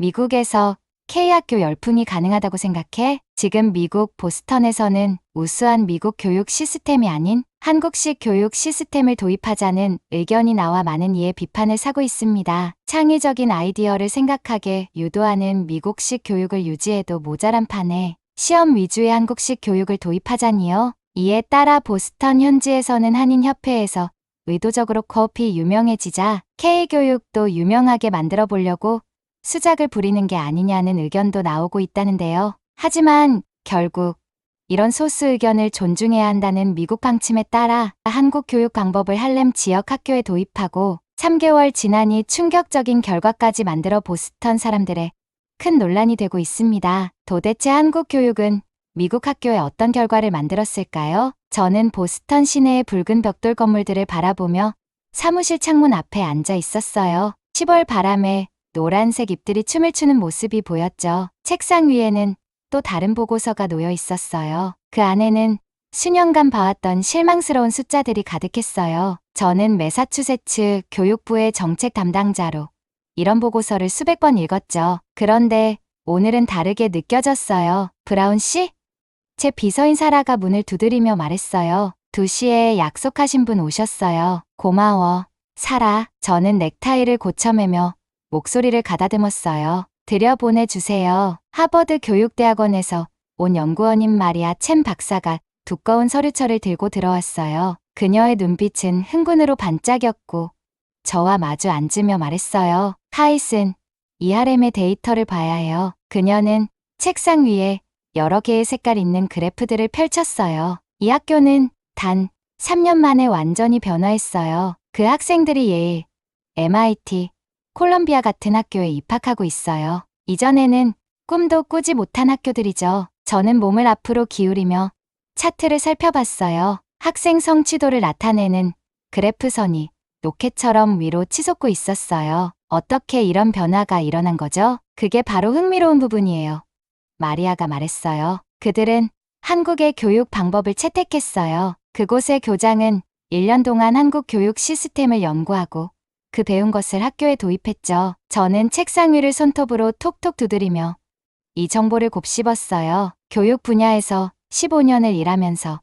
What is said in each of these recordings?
미국에서 K학교 열풍이 가능하다고 생각해? 지금 미국 보스턴에서는 우수한 미국 교육 시스템이 아닌 한국식 교육 시스템을 도입하자는 의견이 나와 많은 이의 비판을 사고 있습니다. 창의적인 아이디어를 생각하게 유도하는 미국식 교육을 유지해도 모자란 판에 시험 위주의 한국식 교육을 도입하자니요. 이에 따라 보스턴 현지에서는 한인협회에서 의도적으로 코업이 유명해지자 K교육도 유명하게 만들어 보려고 수작을 부리는 게 아니냐는 의견도 나오고 있다는데요. 하지만 결국 이런 소수 의견을 존중해야 한다는 미국 방침에 따라 한국 교육 방법을 할렘 지역 학교에 도입하고 3개월 지나니 충격적인 결과까지 만들어 보스턴 사람들의 큰 논란이 되고 있습니다. 도대체 한국 교육은 미국 학교에 어떤 결과를 만들었을까요? 저는 보스턴 시내의 붉은 벽돌 건물들을 바라보며 사무실 창문 앞에 앉아 있었어요. 10월 바람에 노란색 잎들이 춤을 추는 모습이 보였죠. 책상 위에는 또 다른 보고서가 놓여 있었어요. 그 안에는 수년간 봐왔던 실망스러운 숫자들이 가득했어요. 저는 매사추세츠 교육부의 정책 담당자로 이런 보고서를 수백 번 읽었죠. 그런데 오늘은 다르게 느껴졌어요. 브라운 씨? 제 비서인 사라가 문을 두드리며 말했어요. 2시에 약속하신 분 오셨어요. 고마워, 사라. 저는 넥타이를 고쳐매며 목소리를 가다듬었어요. 들여보내주세요. 하버드 교육대학원에서 온 연구원인 마리아 첸 박사가 두꺼운 서류철을 들고 들어왔어요. 그녀의 눈빛은 흥분으로 반짝였고 저와 마주 앉으며 말했어요. 카이슨, 이 하렘의 데이터를 봐야 해요. 그녀는 책상 위에 여러 개의 색깔 있는 그래프들을 펼쳤어요. 이 학교는 단 3년 만에 완전히 변화했어요. 그 학생들이 예일, MIT, 콜럼비아 같은 학교에 입학하고 있어요. 이전에는 꿈도 꾸지 못한 학교들이죠. 저는 몸을 앞으로 기울이며 차트를 살펴봤어요. 학생 성취도를 나타내는 그래프선이 로켓처럼 위로 치솟고 있었어요. 어떻게 이런 변화가 일어난 거죠? 그게 바로 흥미로운 부분이에요. 마리아가 말했어요. 그들은 한국의 교육 방법을 채택했어요. 그곳의 교장은 1년 동안 한국 교육 시스템을 연구하고 그 배운 것을 학교에 도입했죠. 저는 책상 위를 손톱으로 톡톡 두드리며 이 정보를 곱씹었어요. 교육 분야에서 15년을 일하면서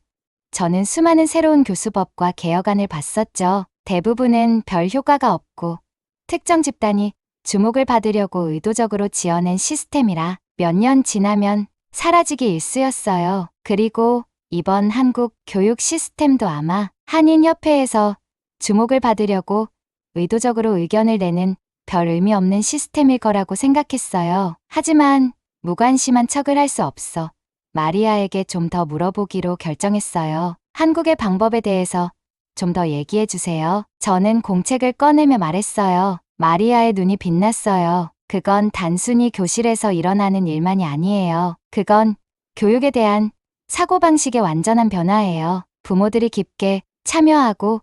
저는 수많은 새로운 교수법과 개혁안을 봤었죠. 대부분은 별 효과가 없고 특정 집단이 주목을 받으려고 의도적으로 지어낸 시스템이라 몇 년 지나면 사라지기 일쑤였어요. 그리고 이번 한국 교육 시스템도 아마 한인협회에서 주목을 받으려고 의도적으로 의견을 내는 별 의미 없는 시스템일 거라고 생각했어요. 하지만 무관심한 척을 할 수 없어 마리아에게 좀 더 물어보기로 결정했어요. 한국의 방법에 대해서 좀 더 얘기해 주세요. 저는 공책을 꺼내며 말했어요. 마리아의 눈이 빛났어요. 그건 단순히 교실에서 일어나는 일만이 아니에요. 그건 교육에 대한 사고방식의 완전한 변화예요. 부모들이 깊게 참여하고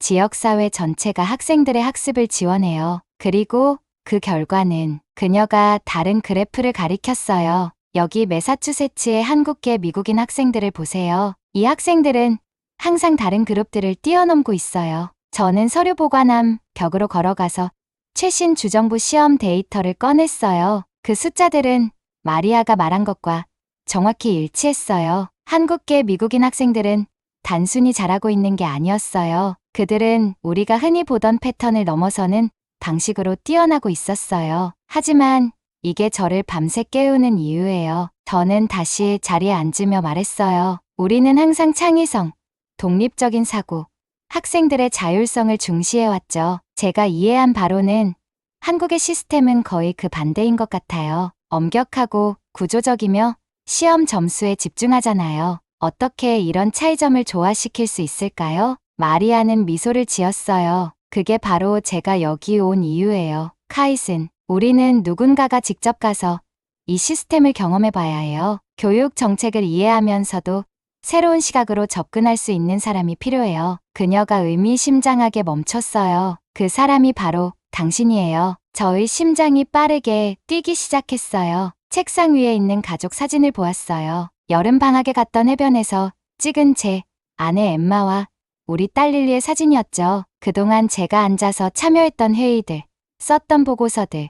지역사회 전체가 학생들의 학습을 지원해요. 그리고 그 결과는 그녀가 다른 그래프를 가리켰어요. 여기 매사추세츠의 한국계 미국인 학생들을 보세요. 이 학생들은 항상 다른 그룹들을 뛰어넘고 있어요. 저는 서류 보관함 벽으로 걸어가서 최신 주정부 시험 데이터를 꺼냈어요. 그 숫자들은 마리아가 말한 것과 정확히 일치했어요. 한국계 미국인 학생들은 단순히 잘하고 있는 게 아니었어요. 그들은 우리가 흔히 보던 패턴을 넘어서는 방식으로 뛰어나고 있었어요. 하지만 이게 저를 밤새 깨우는 이유예요. 저는 다시 자리에 앉으며 말했어요. 우리는 항상 창의성, 독립적인 사고, 학생들의 자율성을 중시해왔죠. 제가 이해한 바로는 한국의 시스템은 거의 그 반대인 것 같아요. 엄격하고 구조적이며 시험 점수에 집중하잖아요. 어떻게 이런 차이점을 조화시킬 수 있을까요? 마리아는 미소를 지었어요. 그게 바로 제가 여기 온 이유예요. 카이슨, 우리는 누군가가 직접 가서 이 시스템을 경험해 봐야 해요. 교육 정책을 이해하면서도 새로운 시각으로 접근할 수 있는 사람이 필요해요. 그녀가 의미심장하게 멈췄어요. 그 사람이 바로 당신이에요. 저의 심장이 빠르게 뛰기 시작했어요. 책상 위에 있는 가족 사진을 보았어요. 여름 방학에 갔던 해변에서 찍은 제 아내 엠마와 우리 딸 릴리의 사진이었죠. 그동안 제가 앉아서 참여했던 회의들, 썼던 보고서들,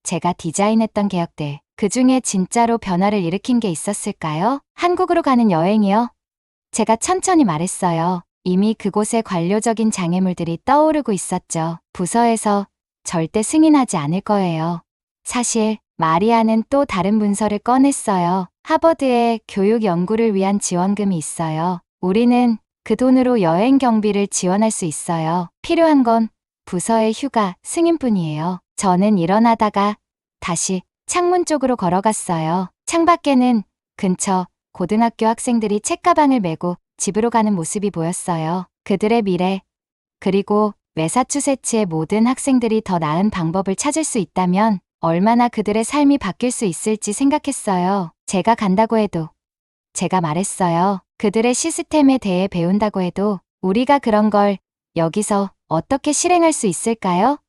제가 디자인했던 개혁들, 그 중에 진짜로 변화를 일으킨 게 있었을까요? 한국으로 가는 여행이요? 제가 천천히 말했어요. 이미 그곳에 관료적인 장애물들이 떠오르고 있었죠. 부서에서 절대 승인하지 않을 거예요. 사실 마리아는 또 다른 문서를 꺼냈어요. 하버드에 교육 연구를 위한 지원금이 있어요. 우리는 그 돈으로 여행 경비를 지원할 수 있어요. 필요한 건 부서의 휴가 승인뿐이에요. 저는 일어나다가 다시 창문 쪽으로 걸어갔어요. 창밖에는 근처 고등학교 학생들이 책가방을 메고 집으로 가는 모습이 보였어요. 그들의 미래, 그리고 매사추세츠의 모든 학생들이 더 나은 방법을 찾을 수 있다면 얼마나 그들의 삶이 바뀔 수 있을지 생각했어요. 제가 간다고 해도, 제가 말했어요. 그들의 시스템에 대해 배운다고 해도 우리가 그런 걸 여기서 어떻게 실행할 수 있을까요?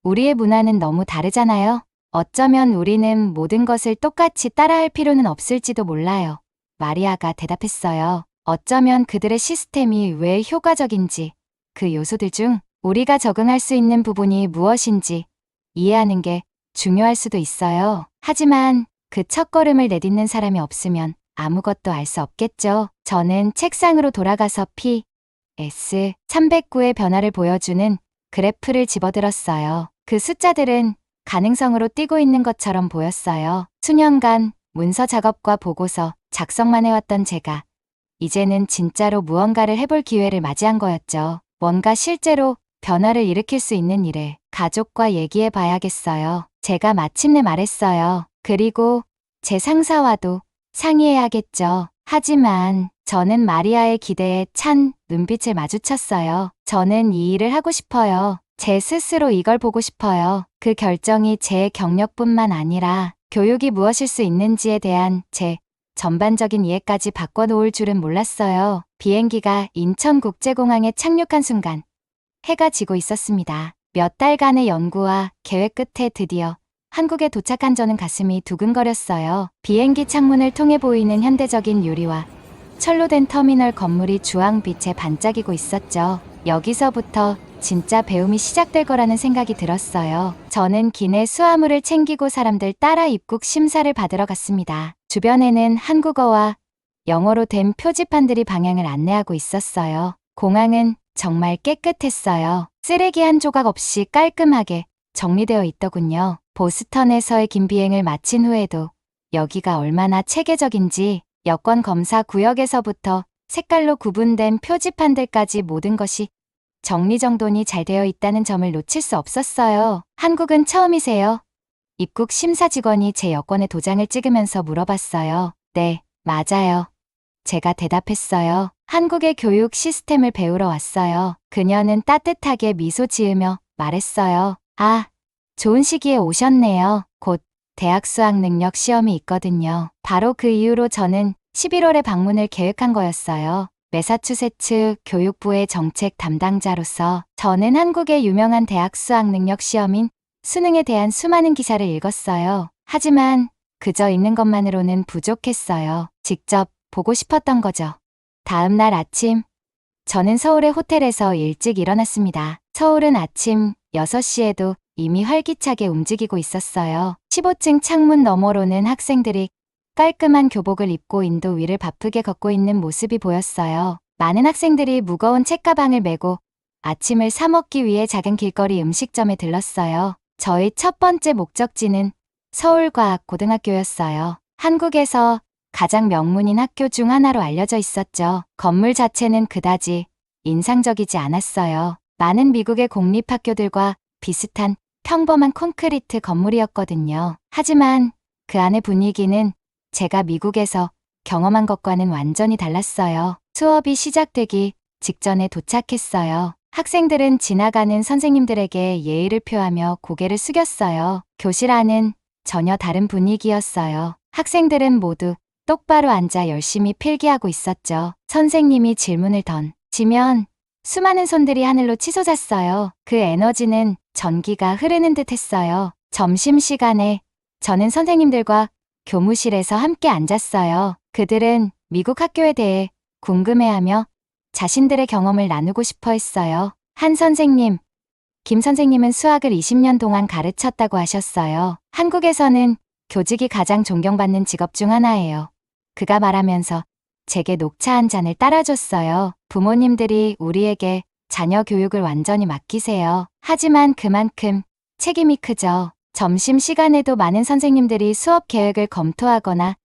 우리의 문화는 너무 다르잖아요. 어쩌면 우리는 모든 것을 똑같이 따라할 필요는 없을지도 몰라요. 마리아가 대답했어요. 어쩌면 그들의 시스템이 왜 효과적인지, 그 요소들 중 우리가 적응할 수 있는 부분이 무엇인지 이해하는 게 중요할 수도 있어요. 하지만 그 첫걸음을 내딛는 사람이 없으면 아무것도 알 수 없겠죠. 저는 책상으로 돌아가서 PS309의 변화를 보여주는 그래프를 집어들었어요. 그 숫자들은 가능성으로 뛰고 있는 것처럼 보였어요. 수년간 문서 작업과 보고서 작성만 해왔던 제가 이제는 진짜로 무언가를 해볼 기회를 맞이한 거였죠. 뭔가 실제로 변화를 일으킬 수 있는 일을 가족과 얘기해 봐야겠어요. 제가 마침내 말했어요. 그리고 제 상사와도 상의해야겠죠. 하지만 저는 마리아의 기대에 찬 눈빛을 마주쳤어요. 저는 이 일을 하고 싶어요. 제 스스로 이걸 보고 싶어요. 그 결정이 제 경력뿐만 아니라 교육이 무엇일 수 있는지에 대한 제 전반적인 이해까지 바꿔놓을 줄은 몰랐어요. 비행기가 인천국제공항에 착륙한 순간 해가 지고 있었습니다. 몇 달간의 연구와 계획 끝에 드디어 한국에 도착한 저는 가슴이 두근거렸어요. 비행기 창문을 통해 보이는 현대적인 유리와 철로 된 터미널 건물이 주황빛에 반짝이고 있었죠. 여기서부터 진짜 배움이 시작될 거라는 생각이 들었어요. 저는 기내 수화물을 챙기고 사람들 따라 입국 심사를 받으러 갔습니다. 주변에는 한국어와 영어로 된 표지판들이 방향을 안내하고 있었어요. 공항은 정말 깨끗했어요. 쓰레기 한 조각 없이 깔끔하게 정리되어 있더군요. 보스턴에서의 긴 비행을 마친 후에도 여기가 얼마나 체계적인지 여권 검사 구역에서부터 색깔로 구분된 표지판들까지 모든 것이 정리정돈이 잘 되어 있다는 점을 놓칠 수 없었어요. 한국은 처음이세요? 입국 심사 직원이 제 여권에 도장을 찍으면서 물어봤어요. 네, 맞아요. 제가 대답했어요. 한국의 교육 시스템을 배우러 왔어요. 그녀는 따뜻하게 미소 지으며 말했어요. 아, 좋은 시기에 오셨네요. 곧 대학 수학 능력 시험이 있거든요. 바로 그 이후로 저는 11월에 방문을 계획한 거였어요. 매사추세츠 교육부의 정책 담당자로서 저는 한국의 유명한 대학 수학 능력 시험인 수능에 대한 수많은 기사를 읽었어요. 하지만 그저 읽는 것만으로는 부족했어요. 직접 보고 싶었던 거죠. 다음 날 아침, 저는 서울의 호텔에서 일찍 일어났습니다. 서울은 아침 6시에도 이미 활기차게 움직이고 있었어요. 15층 창문 너머로는 학생들이 깔끔한 교복을 입고 인도 위를 바쁘게 걷고 있는 모습이 보였어요. 많은 학생들이 무거운 책가방을 메고 아침을 사 먹기 위해 작은 길거리 음식점에 들렀어요. 저희 첫 번째 목적지는 서울과학고등학교였어요. 한국에서 가장 명문인 학교 중 하나로 알려져 있었죠. 건물 자체는 그다지 인상적이지 않았어요. 많은 미국의 공립학교들과 비슷한 평범한 콘크리트 건물이었거든요. 하지만 그 안의 분위기는 제가 미국에서 경험한 것과는 완전히 달랐어요. 수업이 시작되기 직전에 도착했어요. 학생들은 지나가는 선생님들에게 예의를 표하며 고개를 숙였어요. 교실 안은 전혀 다른 분위기였어요. 학생들은 모두 똑바로 앉아 열심히 필기하고 있었죠. 선생님이 질문을 던지면 수많은 손들이 하늘로 치솟았어요. 그 에너지는 전기가 흐르는 듯 했어요. 점심시간에 저는 선생님들과 교무실에서 함께 앉았어요. 그들은 미국 학교에 대해 궁금해하며 자신들의 경험을 나누고 싶어 했어요. 한 선생님, 김 선생님은 수학을 20년 동안 가르쳤다고 하셨어요. 한국에서는 교직이 가장 존경받는 직업 중 하나예요. 그가 말하면서 제게 녹차 한 잔을 따라줬어요. 부모님들이 우리에게 자녀 교육을 완전히 맡기세요. 하지만 그만큼 책임이 크죠. 점심시간에도 많은 선생님들이 수업 계획을 검토하거나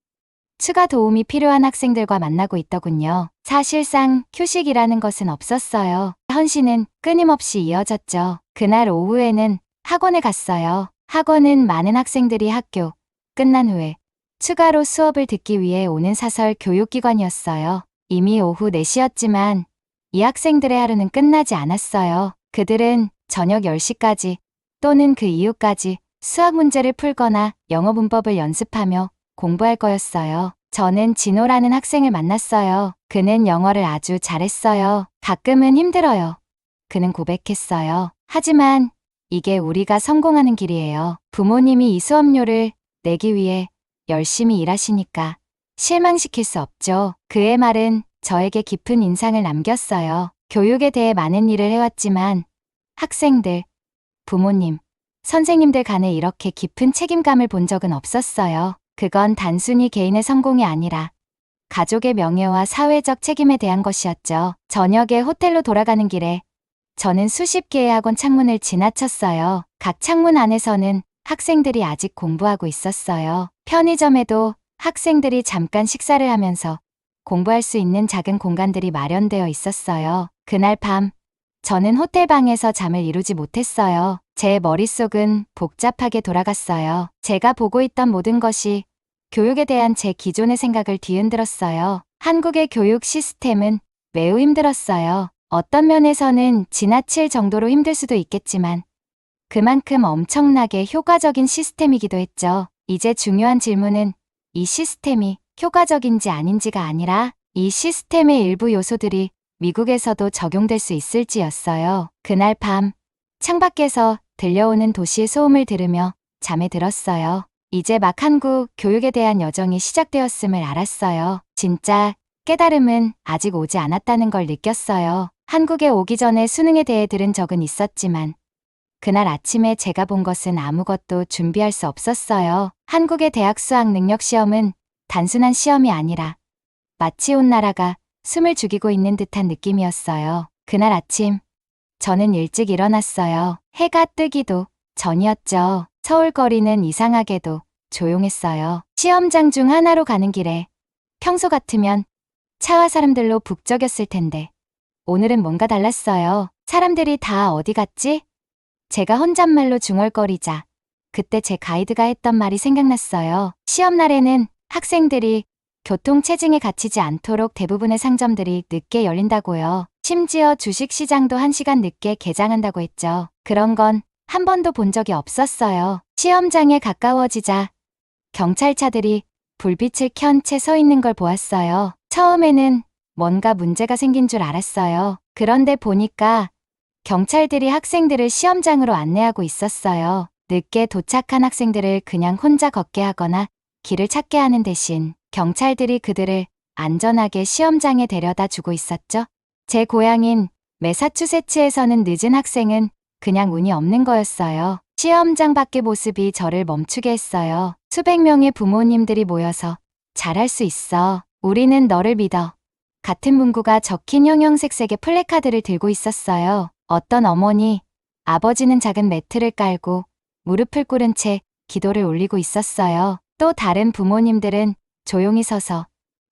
추가 도움이 필요한 학생들과 만나고 있더군요. 사실상 휴식이라는 것은 없었어요. 헌신은 끊임없이 이어졌죠. 그날 오후에는 학원에 갔어요. 학원은 많은 학생들이 학교 끝난 후에 추가로 수업을 듣기 위해 오는 사설 교육기관이었어요. 이미 오후 4시였지만 이 학생들의 하루는 끝나지 않았어요. 그들은 저녁 10시까지 또는 그 이후까지 수학 문제를 풀거나 영어 문법을 연습하며 공부할 거였어요. 저는 진호라는 학생을 만났어요. 그는 영어를 아주 잘했어요. 가끔은 힘들어요. 그는 고백했어요. 하지만 이게 우리가 성공하는 길이에요. 부모님이 이 수업료를 내기 위해 열심히 일하시니까 실망시킬 수 없죠. 그의 말은 저에게 깊은 인상을 남겼어요. 교육에 대해 많은 일을 해왔지만 학생들, 부모님, 선생님들 간에 이렇게 깊은 책임감을 본 적은 없었어요. 그건 단순히 개인의 성공이 아니라 가족의 명예와 사회적 책임에 대한 것이었죠. 저녁에 호텔로 돌아가는 길에 저는 수십 개의 학원 창문을 지나쳤어요. 각 창문 안에서는 학생들이 아직 공부하고 있었어요. 편의점에도 학생들이 잠깐 식사를 하면서 공부할 수 있는 작은 공간들이 마련되어 있었어요. 그날 밤, 저는 호텔 방에서 잠을 이루지 못했어요. 제 머릿속은 복잡하게 돌아갔어요. 제가 보고 있던 모든 것이 교육에 대한 제 기존의 생각을 뒤흔들었어요. 한국의 교육 시스템은 매우 힘들었어요. 어떤 면에서는 지나칠 정도로 힘들 수도 있겠지만 그만큼 엄청나게 효과적인 시스템이기도 했죠. 이제 중요한 질문은 이 시스템이 효과적인지 아닌지가 아니라 이 시스템의 일부 요소들이 미국에서도 적용될 수 있을지였어요. 그날 밤 창밖에서 들려오는 도시의 소음을 들으며 잠에 들었어요. 이제 막 한국 교육에 대한 여정이 시작되었음을 알았어요. 진짜 깨달음은 아직 오지 않았다는 걸 느꼈어요. 한국에 오기 전에 수능에 대해 들은 적은 있었지만 그날 아침에 제가 본 것은 아무것도 준비할 수 없었어요. 한국의 대학 수학 능력 시험은 단순한 시험이 아니라 마치 온 나라가 숨을 죽이고 있는 듯한 느낌이었어요. 그날 아침 저는 일찍 일어났어요. 해가 뜨기도 전이었죠. 서울 거리는 이상하게도 조용했어요. 시험장 중 하나로 가는 길에 평소 같으면 차와 사람들로 북적였을 텐데 오늘은 뭔가 달랐어요. 사람들이 다 어디 갔지? 제가 혼잣말로 중얼거리자 그때 제 가이드가 했던 말이 생각났어요. 시험 날에는 학생들이 교통체증에 갇히지 않도록 대부분의 상점들이 늦게 열린다고요. 심지어 주식시장도 1시간 늦게 개장한다고 했죠. 그런 건 한 번도 본 적이 없었어요. 시험장에 가까워지자 경찰차들이 불빛을 켠 채 서 있는 걸 보았어요. 처음에는 뭔가 문제가 생긴 줄 알았어요. 그런데 보니까 경찰들이 학생들을 시험장으로 안내하고 있었어요. 늦게 도착한 학생들을 그냥 혼자 걷게 하거나 길을 찾게 하는 대신 경찰들이 그들을 안전하게 시험장에 데려다 주고 있었죠. 제 고향인 매사추세츠에서는 늦은 학생은 그냥 운이 없는 거였어요. 시험장 밖의 모습이 저를 멈추게 했어요. 수백 명의 부모님들이 모여서 잘할 수 있어. 우리는 너를 믿어. 같은 문구가 적힌 형형색색의 플래카드를 들고 있었어요. 어떤 어머니, 아버지는 작은 매트를 깔고 무릎을 꿇은 채 기도를 올리고 있었어요. 또 다른 부모님들은 조용히 서서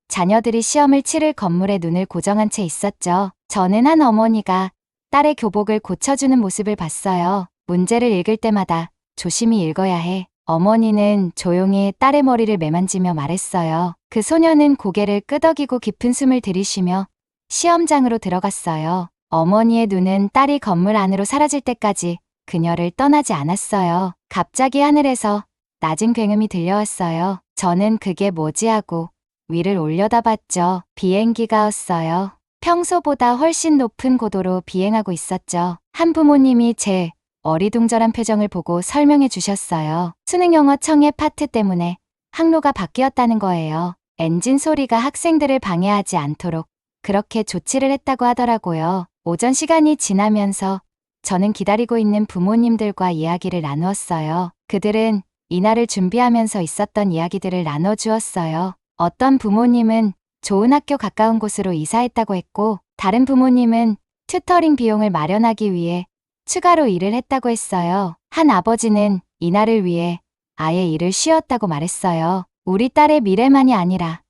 자녀들이 시험을 치를 건물에 눈을 고정한 채 있었죠. 저는 한 어머니가 딸의 교복을 고쳐주는 모습을 봤어요. 문제를 읽을 때마다 조심히 읽어야 해. 어머니는 조용히 딸의 머리를 매만지며 말했어요. 그 소녀는 고개를 끄덕이고 깊은 숨을 들이쉬며 시험장으로 들어갔어요. 어머니의 눈은 딸이 건물 안으로 사라질 때까지 그녀를 떠나지 않았어요. 갑자기 하늘에서 낮은 굉음이 들려왔어요. 저는 그게 뭐지 하고 위를 올려다봤죠. 비행기가 왔어요. 평소보다 훨씬 높은 고도로 비행하고 있었죠. 한 부모님이 제 어리둥절한 표정을 보고 설명해 주셨어요. 수능 영어 청의 파트 때문에 항로가 바뀌었다는 거예요. 엔진 소리가 학생들을 방해하지 않도록 그렇게 조치를 했다고 하더라고요. 오전 시간이 지나면서 저는 기다리고 있는 부모님들과 이야기를 나누었어요. 그들은 이날을 준비하면서 있었던 이야기들을 나눠주었어요. 어떤 부모님은 좋은 학교 가까운 곳으로 이사했다고 했고, 다른 부모님은 튜터링 비용을 마련하기 위해 추가로 일을 했다고 했어요. 한 아버지는 이날을 위해 아예 일을 쉬었다고 말했어요. 우리 딸의 미래만이 아니라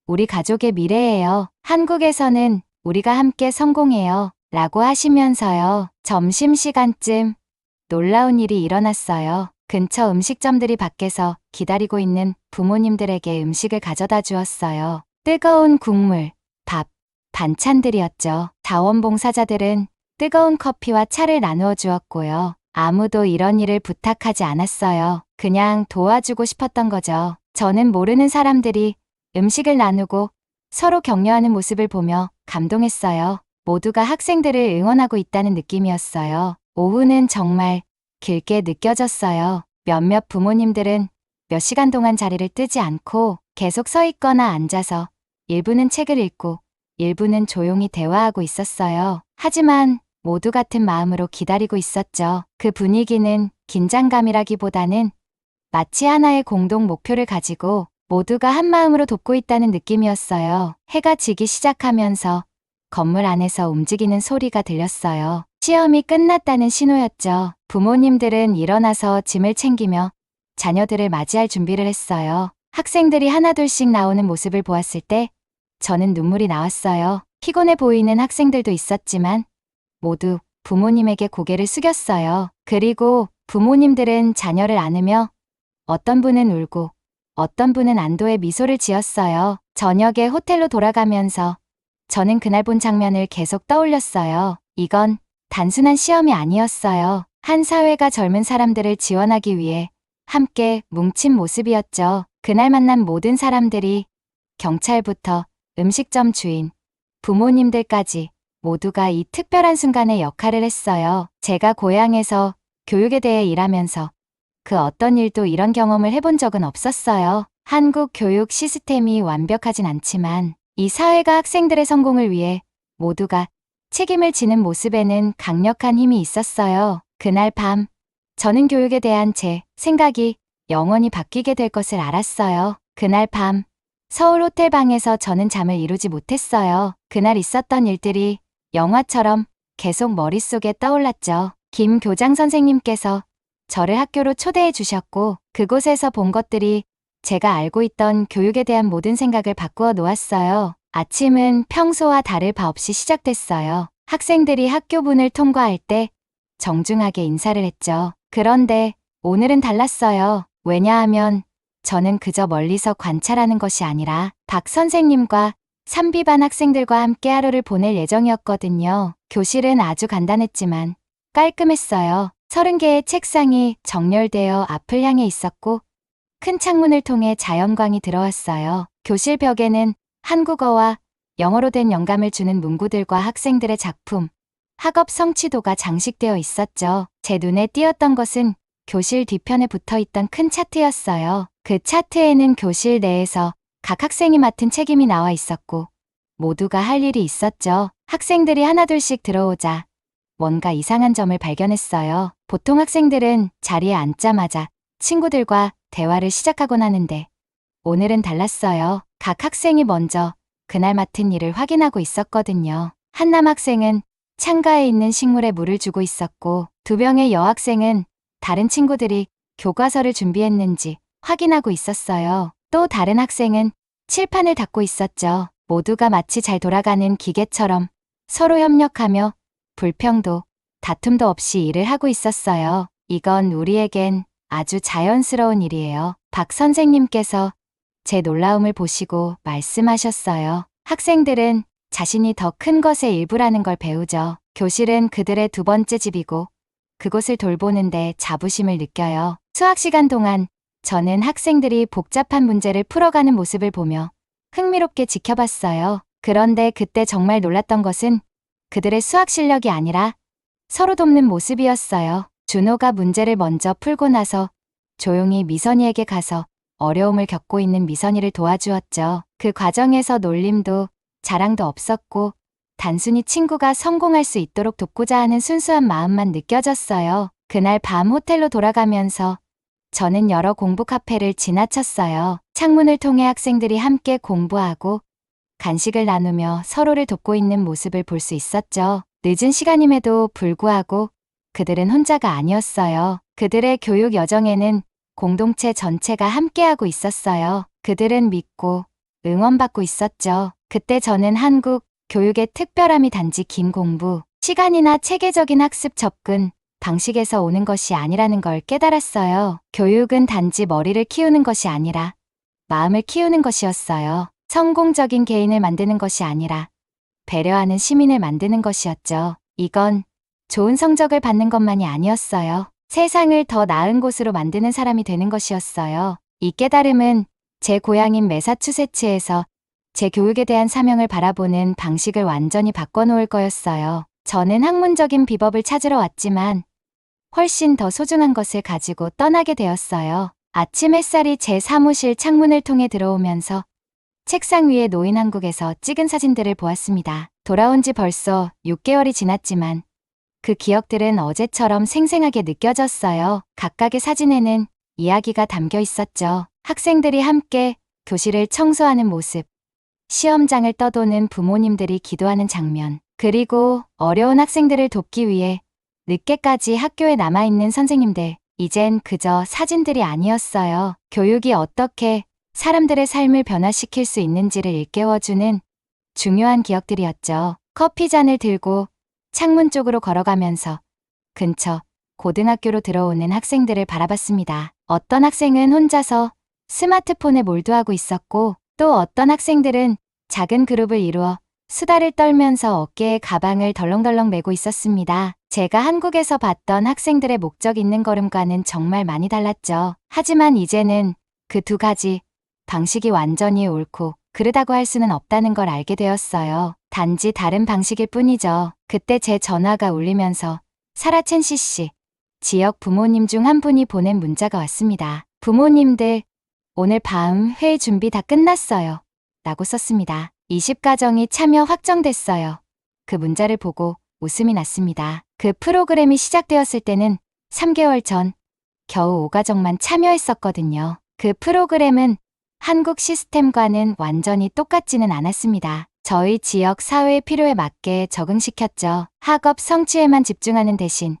우리 가족의 미래예요. 한국에서는 우리가 함께 성공해요. 라고 하시면서요. 점심시간쯤 놀라운 일이 일어났어요. 근처 음식점들이 밖에서 기다리고 있는 부모님들에게 음식을 가져다 주었어요. 뜨거운 국물, 밥, 반찬들이었죠. 자원봉사자들은 뜨거운 커피와 차를 나누어 주었고요. 아무도 이런 일을 부탁하지 않았어요. 그냥 도와주고 싶었던 거죠. 저는 모르는 사람들이 음식을 나누고 서로 격려하는 모습을 보며 감동했어요. 모두가 학생들을 응원하고 있다는 느낌이었어요. 오후는 정말 길게 느껴졌어요. 몇몇 부모님들은 몇 시간 동안 자리를 뜨지 않고 계속 서 있거나 앉아서 일부는 책을 읽고 일부는 조용히 대화하고 있었어요. 하지만 모두 같은 마음으로 기다리고 있었죠. 그 분위기는 긴장감이라기보다는 마치 하나의 공동 목표를 가지고 모두가 한 마음으로 돕고 있다는 느낌이었어요. 해가 지기 시작하면서 건물 안에서 움직이는 소리가 들렸어요. 시험이 끝났다는 신호였죠. 부모님들은 일어나서 짐을 챙기며 자녀들을 맞이할 준비를 했어요. 학생들이 하나둘씩 나오는 모습을 보았을 때 저는 눈물이 나왔어요. 피곤해 보이는 학생들도 있었지만 모두 부모님에게 고개를 숙였어요. 그리고 부모님들은 자녀를 안으며 어떤 분은 울고 어떤 분은 안도의 미소를 지었어요. 저녁에 호텔로 돌아가면서 저는 그날 본 장면을 계속 떠올렸어요. 이건 단순한 시험이 아니었어요. 한 사회가 젊은 사람들을 지원하기 위해 함께 뭉친 모습이었죠. 그날 만난 모든 사람들이 경찰부터 음식점 주인, 부모님들까지 모두가 이 특별한 순간에 역할을 했어요. 제가 고향에서 교육에 대해 일하면서 그 어떤 일도 이런 경험을 해본 적은 없었어요. 한국 교육 시스템이 완벽하진 않지만 이 사회가 학생들의 성공을 위해 모두가 책임을 지는 모습에는 강력한 힘이 있었어요. 그날 밤, 저는 교육에 대한 제 생각이 영원히 바뀌게 될 것을 알았어요. 그날 밤, 서울 호텔 방에서 저는 잠을 이루지 못했어요. 그날 있었던 일들이 영화처럼 계속 머릿속에 떠올랐죠. 김 교장 선생님께서 저를 학교로 초대해 주셨고 그곳에서 본 것들이 제가 알고 있던 교육에 대한 모든 생각을 바꾸어 놓았어요. 아침은 평소와 다를 바 없이 시작됐어요. 학생들이 학교 문을 통과할 때 정중하게 인사를 했죠. 그런데 오늘은 달랐어요. 왜냐하면 저는 그저 멀리서 관찰하는 것이 아니라 박 선생님과 3B반 학생들과 함께 하루를 보낼 예정이었거든요. 교실은 아주 간단했지만 깔끔했어요. 30개의 책상이 정렬되어 앞을 향해 있었고 큰 창문을 통해 자연광이 들어왔어요. 교실 벽에는 한국어와 영어로 된 영감을 주는 문구들과 학생들의 작품, 학업 성취도가 장식되어 있었죠. 제 눈에 띄었던 것은 교실 뒤편에 붙어있던 큰 차트였어요. 그 차트에는 교실 내에서 각 학생이 맡은 책임이 나와 있었고 모두가 할 일이 있었죠. 학생들이 하나둘씩 들어오자 뭔가 이상한 점을 발견했어요. 보통 학생들은 자리에 앉자마자 친구들과 대화를 시작하곤 하는데 오늘은 달랐어요. 각 학생이 먼저 그날 맡은 일을 확인하고 있었거든요. 한 남학생은 창가에 있는 식물에 물을 주고 있었고 두 명의 여학생은 다른 친구들이 교과서를 준비했는지 확인하고 있었어요. 또 다른 학생은 칠판을 닦고 있었죠. 모두가 마치 잘 돌아가는 기계처럼 서로 협력하며 불평도 다툼도 없이 일을 하고 있었어요. 이건 우리에겐 아주 자연스러운 일이에요. 박 선생님께서 제 놀라움을 보시고 말씀하셨어요. 학생들은 자신이 더 큰 것의 일부라는 걸 배우죠. 교실은 그들의 두 번째 집이고 그곳을 돌보는데 자부심을 느껴요. 수학 시간 동안 저는 학생들이 복잡한 문제를 풀어가는 모습을 보며 흥미롭게 지켜봤어요. 그런데 그때 정말 놀랐던 것은 그들의 수학 실력이 아니라 서로 돕는 모습이었어요. 준호가 문제를 먼저 풀고 나서 조용히 미선이에게 가서 어려움을 겪고 있는 미선이를 도와주었죠. 그 과정에서 놀림도 자랑도 없었고 단순히 친구가 성공할 수 있도록 돕고자 하는 순수한 마음만 느껴졌어요. 그날 밤 호텔로 돌아가면서 저는 여러 공부 카페를 지나쳤어요. 창문을 통해 학생들이 함께 공부하고 간식을 나누며 서로를 돕고 있는 모습을 볼 수 있었죠. 늦은 시간임에도 불구하고 그들은 혼자가 아니었어요. 그들의 교육 여정에는 공동체 전체가 함께하고 있었어요. 그들은 믿고 응원받고 있었죠. 그때 저는 한국 교육의 특별함이 단지 긴 공부, 시간이나 체계적인 학습 접근, 방식에서 오는 것이 아니라는 걸 깨달았어요. 교육은 단지 머리를 키우는 것이 아니라 마음을 키우는 것이었어요. 성공적인 개인을 만드는 것이 아니라 배려하는 시민을 만드는 것이었죠. 이건 좋은 성적을 받는 것만이 아니었어요. 세상을 더 나은 곳으로 만드는 사람이 되는 것이었어요. 이 깨달음은 제 고향인 매사추세츠에서 제 교육에 대한 사명을 바라보는 방식을 완전히 바꿔놓을 거였어요. 저는 학문적인 비법을 찾으러 왔지만 훨씬 더 소중한 것을 가지고 떠나게 되었어요. 아침 햇살이 제 사무실 창문을 통해 들어오면서 책상 위에 놓인 한국에서 찍은 사진들을 보았습니다. 돌아온 지 벌써 6개월이 지났지만 그 기억들은 어제처럼 생생하게 느껴졌어요. 각각의 사진에는 이야기가 담겨 있었죠. 학생들이 함께 교실을 청소하는 모습, 시험장을 떠도는 부모님들이 기도하는 장면, 그리고 어려운 학생들을 돕기 위해 늦게까지 학교에 남아있는 선생님들. 이젠 그저 사진들이 아니었어요. 교육이 어떻게 사람들의 삶을 변화시킬 수 있는지를 일깨워주는 중요한 기억들이었죠. 커피잔을 들고 창문 쪽으로 걸어가면서 근처 고등학교로 들어오는 학생들을 바라봤습니다. 어떤 학생은 혼자서 스마트폰에 몰두하고 있었고 또 어떤 학생들은 작은 그룹을 이루어 수다를 떨면서 어깨에 가방을 덜렁덜렁 메고 있었습니다. 제가 한국에서 봤던 학생들의 목적 있는 걸음과는 정말 많이 달랐죠. 하지만 이제는 그 두 가지 방식이 완전히 옳고 그르다고 할 수는 없다는 걸 알게 되었어요. 단지 다른 방식일 뿐이죠. 그때 제 전화가 울리면서 사라첸 씨, 지역 부모님 중 한 분이 보낸 문자가 왔습니다. 부모님들, 오늘 밤 회의 준비 다 끝났어요. 라고 썼습니다. 20가정이 참여 확정됐어요. 그 문자를 보고 웃음이 났습니다. 그 프로그램이 시작되었을 때는 3개월 전 겨우 5가정만 참여했었거든요. 그 프로그램은 한국 시스템과는 완전히 똑같지는 않았습니다. 저희 지역 사회의 필요에 맞게 적응시켰죠. 학업 성취에만 집중하는 대신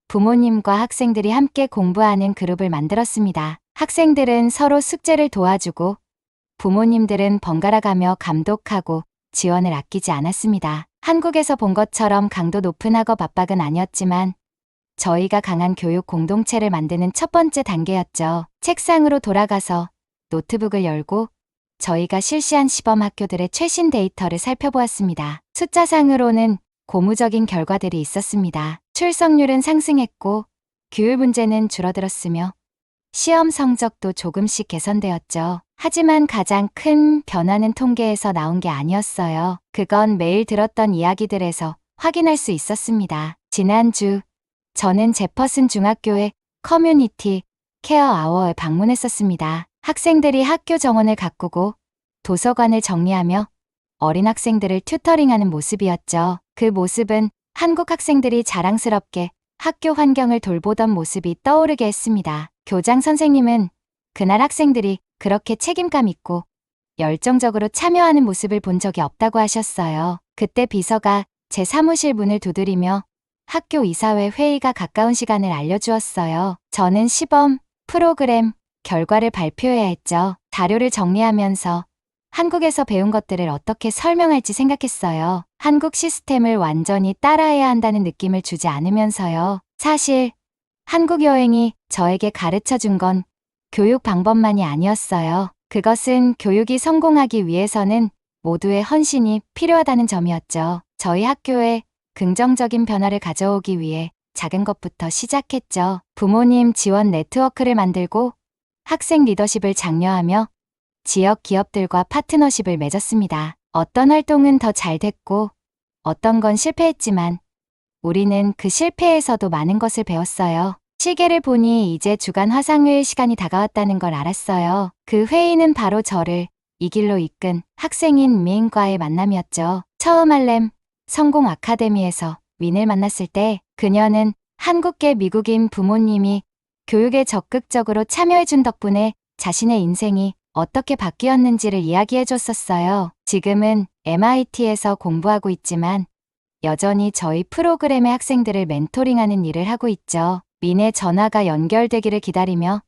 부모님과 학생들이 함께 공부하는 그룹을 만들었습니다. 학생들은 서로 숙제를 도와주고 부모님들은 번갈아가며 감독하고 지원을 아끼지 않았습니다. 한국에서 본 것처럼 강도 높은 학업 압박은 아니었지만 저희가 강한 교육 공동체를 만드는 첫 번째 단계였죠. 책상으로 돌아가서 노트북을 열고 저희가 실시한 시범 학교들의 최신 데이터를 살펴보았습니다. 숫자상으로는 고무적인 결과들이 있었습니다. 출석률은 상승했고 규율 문제는 줄어들었으며 시험 성적도 조금씩 개선되었죠. 하지만 가장 큰 변화는 통계에서 나온 게 아니었어요. 그건 매일 들었던 이야기들에서 확인할 수 있었습니다. 지난주 저는 제퍼슨 중학교의 커뮤니티 케어 아워에 방문했었습니다. 학생들이 학교 정원을 가꾸고 도서관을 정리하며 어린 학생들을 튜터링하는 모습이었죠. 그 모습은 한국 학생들이 자랑스럽게 학교 환경을 돌보던 모습이 떠오르게 했습니다. 교장 선생님은 그날 학생들이 그렇게 책임감 있고 열정적으로 참여하는 모습을 본 적이 없다고 하셨어요. 그때 비서가 제 사무실 문을 두드리며 학교 이사회 회의가 가까운 시간을 알려주었어요. 저는 시범 프로그램 결과를 발표해야 했죠. 자료를 정리하면서 한국에서 배운 것들을 어떻게 설명할지 생각했어요. 한국 시스템을 완전히 따라해야 한다는 느낌을 주지 않으면서요. 사실 한국 여행이 저에게 가르쳐 준 건 교육 방법만이 아니었어요. 그것은 교육이 성공하기 위해서는 모두의 헌신이 필요하다는 점이었죠. 저희 학교에 긍정적인 변화를 가져오기 위해 작은 것부터 시작했죠. 부모님 지원 네트워크를 만들고 학생 리더십을 장려하며 지역 기업들과 파트너십을 맺었습니다. 어떤 활동은 더 잘 됐고 어떤 건 실패했지만 우리는 그 실패에서도 많은 것을 배웠어요. 시계를 보니 이제 주간 화상회의 시간이 다가왔다는 걸 알았어요. 그 회의는 바로 저를 이 길로 이끈 학생인 미인과의 만남이었죠. 처음 할렘 성공 아카데미에서 민을 만났을 때 그녀는 한국계 미국인 부모님이 교육에 적극적으로 참여해준 덕분에 자신의 인생이 어떻게 바뀌었는지를 이야기해 줬었어요. 지금은 MIT에서 공부하고 있지만 여전히 저희 프로그램의 학생들을 멘토링하는 일을 하고 있죠. 민의 전화가 연결되기를 기다리며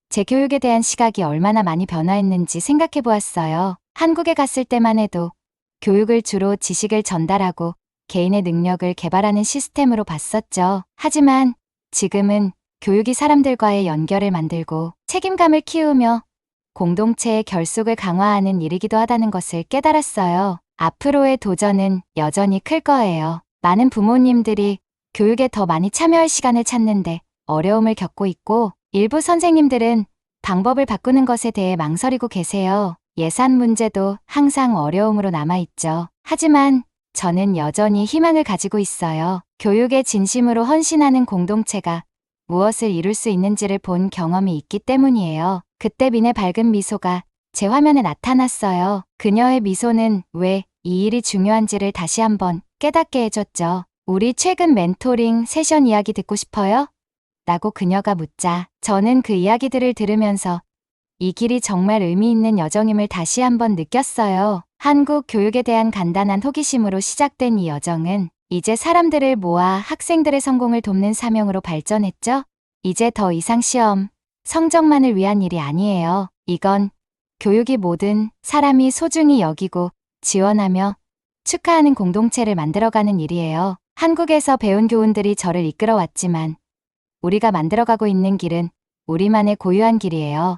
제 교육에 대한 시각이 얼마나 많이 변화했는지 생각해 보았어요. 한국에 갔을 때만 해도 교육을 주로 지식을 전달하고 개인의 능력을 개발하는 시스템으로 봤었죠. 하지만 지금은 교육이 사람들과의 연결을 만들고 책임감을 키우며 공동체의 결속을 강화하는 일이기도 하다는 것을 깨달았어요. 앞으로의 도전은 여전히 클 거예요. 많은 부모님들이 교육에 더 많이 참여할 시간을 찾는데 어려움을 겪고 있고 일부 선생님들은 방법을 바꾸는 것에 대해 망설이고 계세요. 예산 문제도 항상 어려움으로 남아있죠. 하지만 저는 여전히 희망을 가지고 있어요. 교육에 진심으로 헌신하는 공동체가 무엇을 이룰 수 있는지를 본 경험이 있기 때문이에요. 그때 민의 밝은 미소가 제 화면에 나타났어요. 그녀의 미소는 왜 이 일이 중요한지를 다시 한번 깨닫게 해줬죠. 우리 최근 멘토링 세션 이야기 듣고 싶어요? 라고 그녀가 묻자 저는 그 이야기들을 들으면서 이 길이 정말 의미 있는 여정임을 다시 한번 느꼈어요. 한국 교육에 대한 간단한 호기심으로 시작된 이 여정은 이제 사람들을 모아 학생들의 성공을 돕는 사명으로 발전했죠. 이제 더 이상 시험, 성적만을 위한 일이 아니에요. 이건 교육이 모든 사람이 소중히 여기고 지원하며 축하하는 공동체를 만들어가는 일이에요. 한국에서 배운 교훈들이 저를 이끌어왔지만 우리가 만들어가고 있는 길은 우리만의 고유한 길이에요.